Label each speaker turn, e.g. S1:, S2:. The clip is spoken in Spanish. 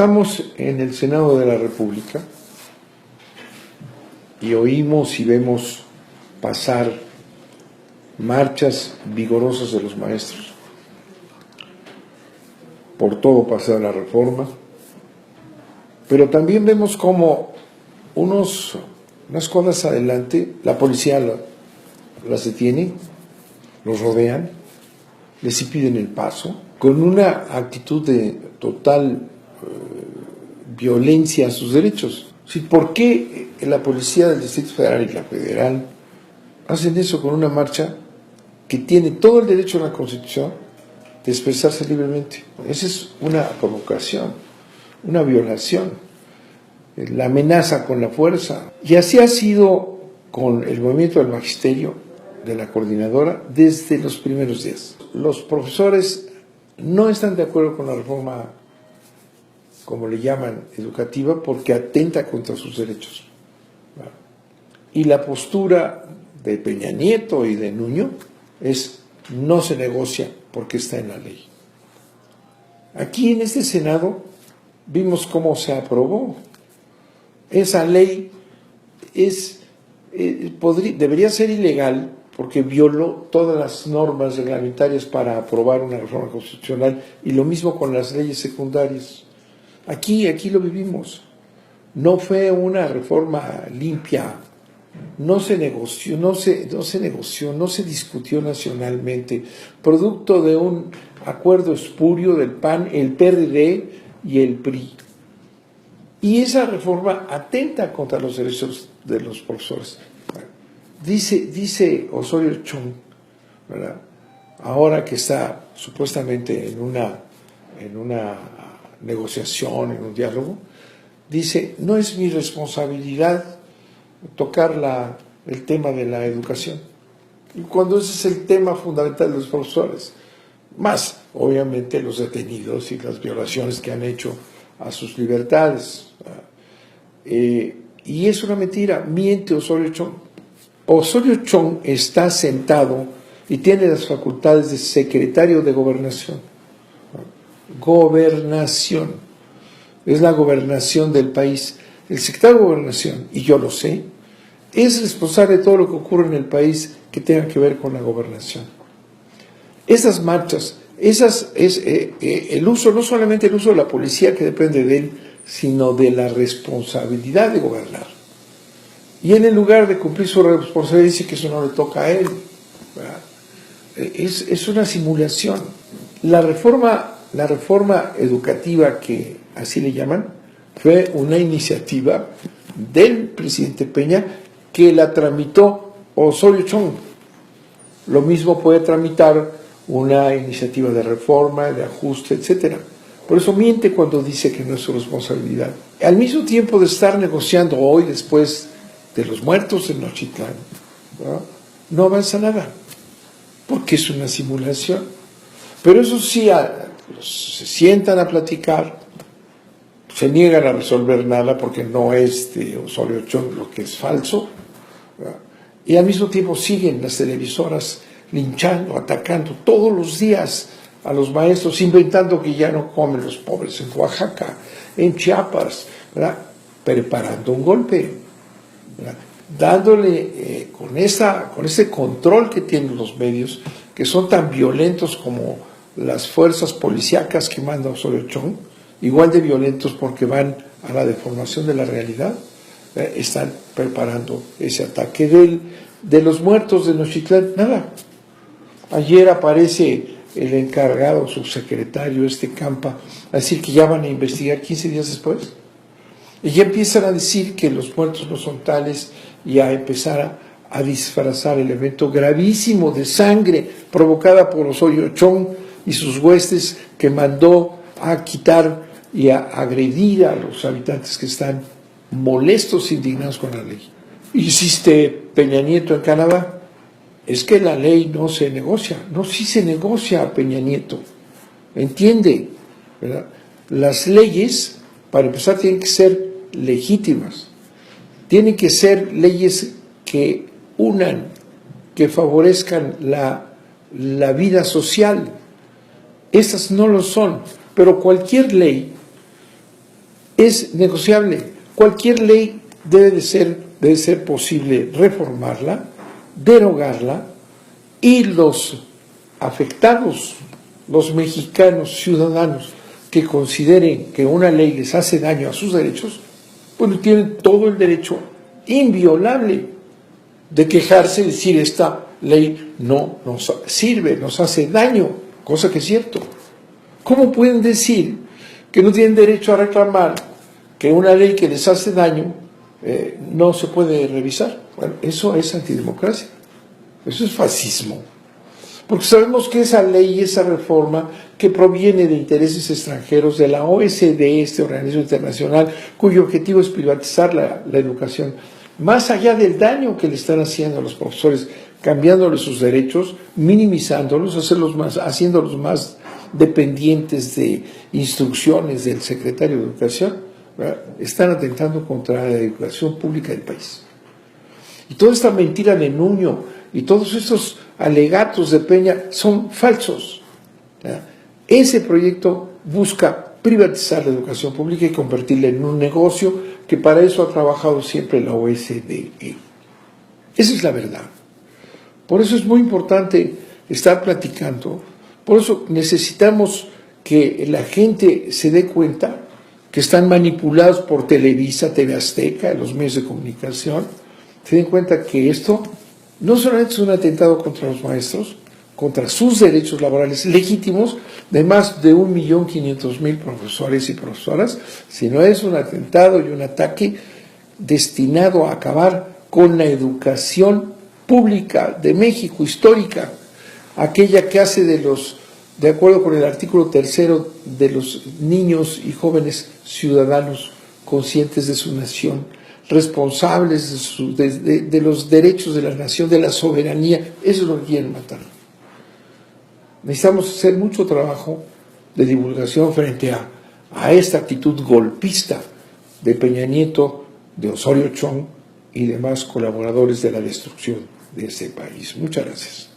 S1: Estamos en el Senado de la República y oímos y vemos pasar marchas vigorosas de los maestros por todo paseo de la reforma, pero también vemos como unas cuadras adelante la policía las detiene, los rodean, les impiden el paso, con una actitud de total violencia a sus derechos. ¿Sí? ¿Por qué la policía del Distrito Federal y la federal hacen eso con una marcha que tiene todo el derecho a la Constitución de expresarse libremente? Esa es una provocación, una violación, la amenaza con la fuerza. Y así ha sido con el movimiento del magisterio de la coordinadora desde los primeros días. Los profesores no están de acuerdo con la reforma, como le llaman, educativa, porque atenta contra sus derechos. Y la postura de Peña Nieto y de Nuño es: no se negocia porque está en la ley. Aquí en este Senado vimos cómo se aprobó. Esa ley debería ser ilegal porque violó todas las normas reglamentarias para aprobar una reforma constitucional, y lo mismo con las leyes secundarias. Aquí lo vivimos. No fue una reforma limpia, no se negoció, no se discutió nacionalmente, producto de un acuerdo espurio del PAN, el PRD y el PRI. Y esa reforma atenta contra los derechos de los profesores. Dice Osorio Chong, ¿verdad?, ahora que está supuestamente en una negociación, en un diálogo, dice: no es mi responsabilidad tocar el tema de la educación, y cuando ese es el tema fundamental de los profesores, más obviamente los detenidos y las violaciones que han hecho a sus libertades. Y es una mentira, miente Osorio Chong. Osorio Chong está sentado y tiene las facultades de secretario de Gobernación. Gobernación. Es la gobernación del país. El secretario de Gobernación, y yo lo sé, es responsable de todo lo que ocurre en el país que tenga que ver con la gobernación. Esas marchas, el uso, no solamente el uso de la policía que depende de él, sino de la responsabilidad de gobernar. Y en el lugar de cumplir su responsabilidad dice que eso no le toca a él, ¿verdad? Es una simulación. La reforma educativa, que así le llaman, fue una iniciativa del presidente Peña que la tramitó Osorio Chong. Lo mismo puede tramitar una iniciativa de reforma, de ajuste, etcétera. Por eso miente cuando dice que no es su responsabilidad. Al mismo tiempo de estar negociando hoy, después de los muertos en Nochitlán, no avanza nada, porque es una simulación. Pero eso sí, se sientan a platicar, se niegan a resolver nada porque no es de Osorio Chong lo que es falso, ¿verdad? Y al mismo tiempo siguen las televisoras linchando, atacando todos los días a los maestros, inventando que ya no comen los pobres en Oaxaca, en Chiapas, ¿verdad?, preparando un golpe, ¿verdad?, dándole con ese control que tienen los medios, que son tan violentos como las fuerzas policíacas que manda Osorio Chong, igual de violentos porque van a la deformación de la realidad. Están preparando ese ataque de los muertos de Nochitlán. Nada. Ayer aparece el encargado, subsecretario Campa, a decir que ya van a investigar 15 días después. Y ya empiezan a decir que los muertos no son tales, y a empezar a disfrazar el evento gravísimo de sangre provocada por Osorio Chong y sus huestes, que mandó a quitar y a agredir a los habitantes que están molestos, indignados con la ley. Insiste Peña Nieto en Canadá: es que la ley no se negocia. No, sí se negocia, Peña Nieto. Entiende, ¿verdad? Las leyes, para empezar, tienen que ser legítimas. Tienen que ser leyes que unan, que favorezcan la vida social. Esas no lo son, pero cualquier ley es negociable. Cualquier ley debe ser posible reformarla, derogarla, y los afectados, los mexicanos ciudadanos que consideren que una ley les hace daño a sus derechos, bueno, tienen todo el derecho inviolable de quejarse y decir: esta ley no nos sirve, nos hace daño, cosa que es cierto. ¿Cómo pueden decir que no tienen derecho a reclamar que una ley que les hace daño no se puede revisar? Bueno, eso es antidemocracia, eso es fascismo. Porque sabemos que esa ley y esa reforma que proviene de intereses extranjeros, de la OECD, este organismo internacional, cuyo objetivo es privatizar la educación, más allá del daño que le están haciendo a los profesores, cambiándoles sus derechos, minimizándolos, haciéndolos más dependientes de instrucciones del secretario de Educación, ¿verdad? Están atentando contra la educación pública del país. Y toda esta mentira de Nuño y todos estos alegatos de Peña son falsos, ¿verdad? Ese proyecto busca privatizar la educación pública y convertirla en un negocio, que para eso ha trabajado siempre la OSDE. Esa es la verdad. Por eso es muy importante estar platicando, por eso necesitamos que la gente se dé cuenta que están manipulados por Televisa, TV Azteca, los medios de comunicación, se den cuenta que esto no solamente es un atentado contra los maestros, contra sus derechos laborales legítimos de más de 1.500.000 profesores y profesoras, sino es un atentado y un ataque destinado a acabar con la educación pública de México, histórica, aquella que hace de acuerdo con el artículo 3, de los niños y jóvenes ciudadanos conscientes de su nación, responsables de los derechos de la nación, de la soberanía. Eso es lo que quieren matar. Necesitamos hacer mucho trabajo de divulgación frente a esta actitud golpista de Peña Nieto, de Osorio Chong y demás colaboradores de la destrucción de este país. Muchas gracias.